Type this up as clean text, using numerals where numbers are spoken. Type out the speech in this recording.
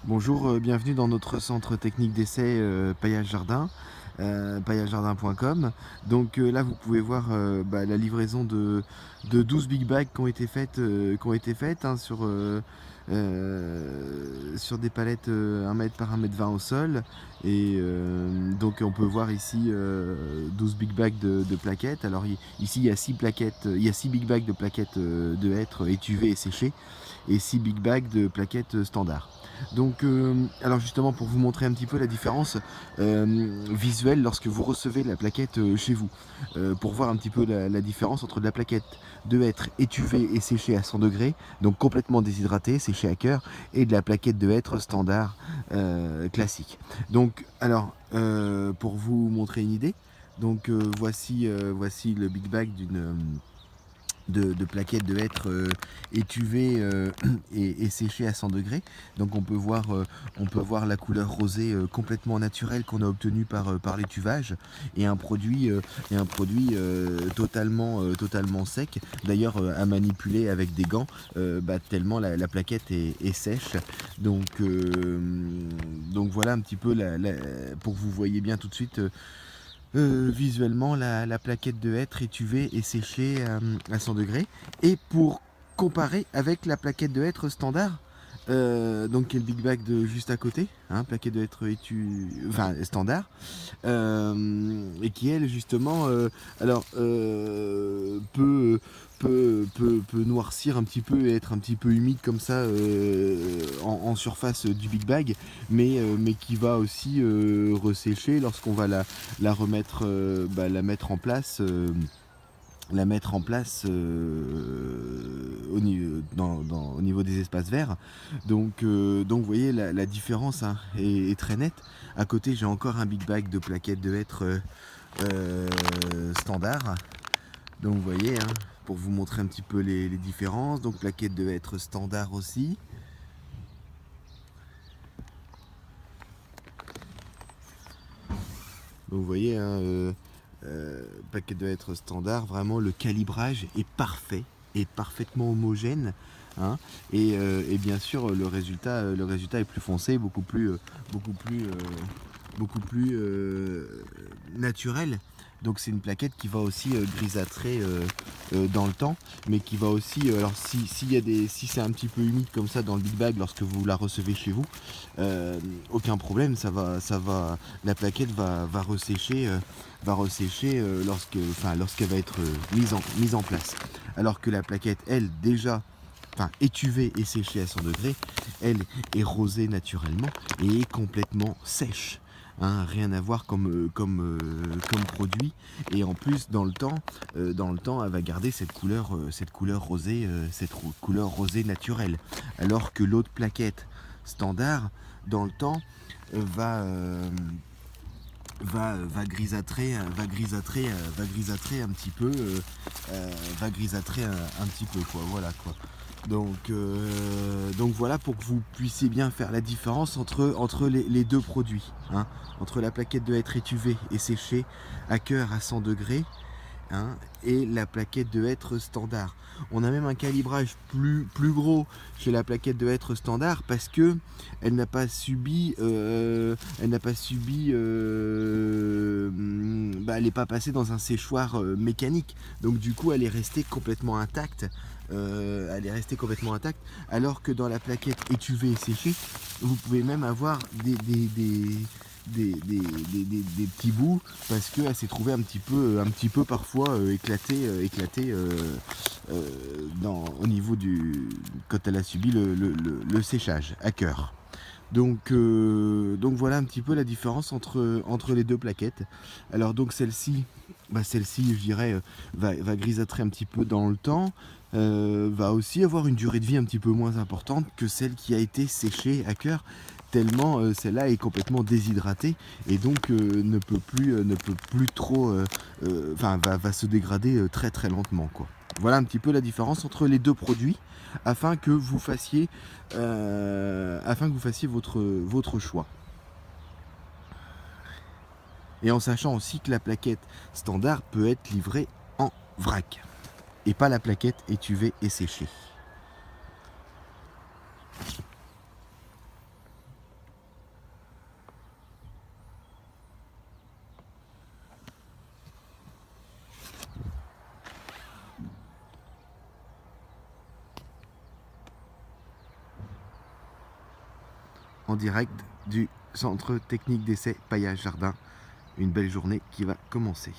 Bonjour, bienvenue dans notre centre technique d'essai Paillage Jardin, paillagejardin.com. Donc là, vous pouvez voir la livraison de 12 big bags qui ont été faites hein, sur des palettes 1 mètre par 1,20 m au sol. Et donc on peut voir ici 12 big bags de plaquettes. Alors ici il y a 6 plaquettes, il y a 6 big bags de plaquettes de hêtre étuvées et séchées et 6 big bags de plaquettes standards. Donc, alors justement pour vous montrer un petit peu la différence visuelle lorsque vous recevez la plaquette chez vous, pour voir un petit peu la différence entre de la plaquette de hêtre étuvée et séchée à 100 degrés, donc complètement déshydratée, séchée à cœur, et de la plaquette de hêtre standard classique. Donc, alors, pour vous montrer une idée, donc voici le big bag de plaquettes de hêtre étuvées et séchées à 100 degrés. Donc on peut voir la couleur rosée complètement naturelle qu'on a obtenue par l'étuvage et un produit totalement sec. D'ailleurs à manipuler avec des gants tellement la plaquette est sèche. Donc voilà un petit peu pour que vous voyez bien tout de suite visuellement la plaquette de hêtre étuvée et séchée à 100 degrés. Et pour comparer avec la plaquette de hêtre standard, donc qui est le big bag de juste à côté, hein, plaquette de hêtre standard, et qui elle justement peut noircir un petit peu et être un petit peu humide comme ça en surface du big bag, mais qui va aussi ressécher lorsqu'on va la remettre, la mettre en place. Au niveau des espaces verts. Donc vous voyez la différence hein, est très nette. À côté j'ai encore un big bag de plaquettes de hêtre standard. Donc vous voyez hein, pour vous montrer un petit peu les différences. Donc plaquettes de hêtre standard aussi. Donc vous voyez hein, paquet de hêtre standard, vraiment le calibrage est parfait, est parfaitement homogène. Hein, et bien sûr le résultat est plus foncé, beaucoup plus naturel. Donc c'est une plaquette qui va aussi grisâtrer dans le temps, mais qui va aussi, alors si c'est un petit peu humide comme ça dans le big bag lorsque vous la recevez chez vous, aucun problème, la plaquette va ressécher, lorsqu'elle va être mise en place. Alors que la plaquette, elle, déjà étuvée et séchée à 100 degrés, elle est rosée naturellement et est complètement sèche. Hein, rien à voir comme produit, et en plus dans le temps elle va garder cette couleur rosée, couleur rosée naturelle, alors que l'autre plaquette standard dans le temps va grisâtrer un petit peu, quoi, voilà quoi. Donc voilà pour que vous puissiez bien faire la différence entre les deux produits, hein, entre la plaquette de hêtre étuvée et séchée à cœur à 100 degrés, hein, et la plaquette de hêtre standard. On a même un calibrage plus gros chez la plaquette de hêtre standard parce que elle n'a pas subi, elle n'est pas passée dans un séchoir mécanique. Donc du coup, elle est restée complètement intacte. Alors que dans la plaquette étuvée et séchée, vous pouvez même avoir des petits bouts parce qu'elle s'est trouvée un petit peu parfois éclatée au niveau quand elle a subi le séchage à cœur. Donc voilà un petit peu la différence entre les deux plaquettes. Alors donc celle-ci je dirais va grisâtrer un petit peu dans le temps, va aussi avoir une durée de vie un petit peu moins importante que celle qui a été séchée à cœur, tellement celle-là est complètement déshydratée et donc ne peut plus trop, va se dégrader très très lentement quoi. Voilà un petit peu la différence entre les deux produits afin que vous fassiez votre choix. Et en sachant aussi que la plaquette standard peut être livrée en vrac et pas la plaquette étuvée et séchée. en direct du centre technique d'essai Paillage Jardin. Une belle journée qui va commencer.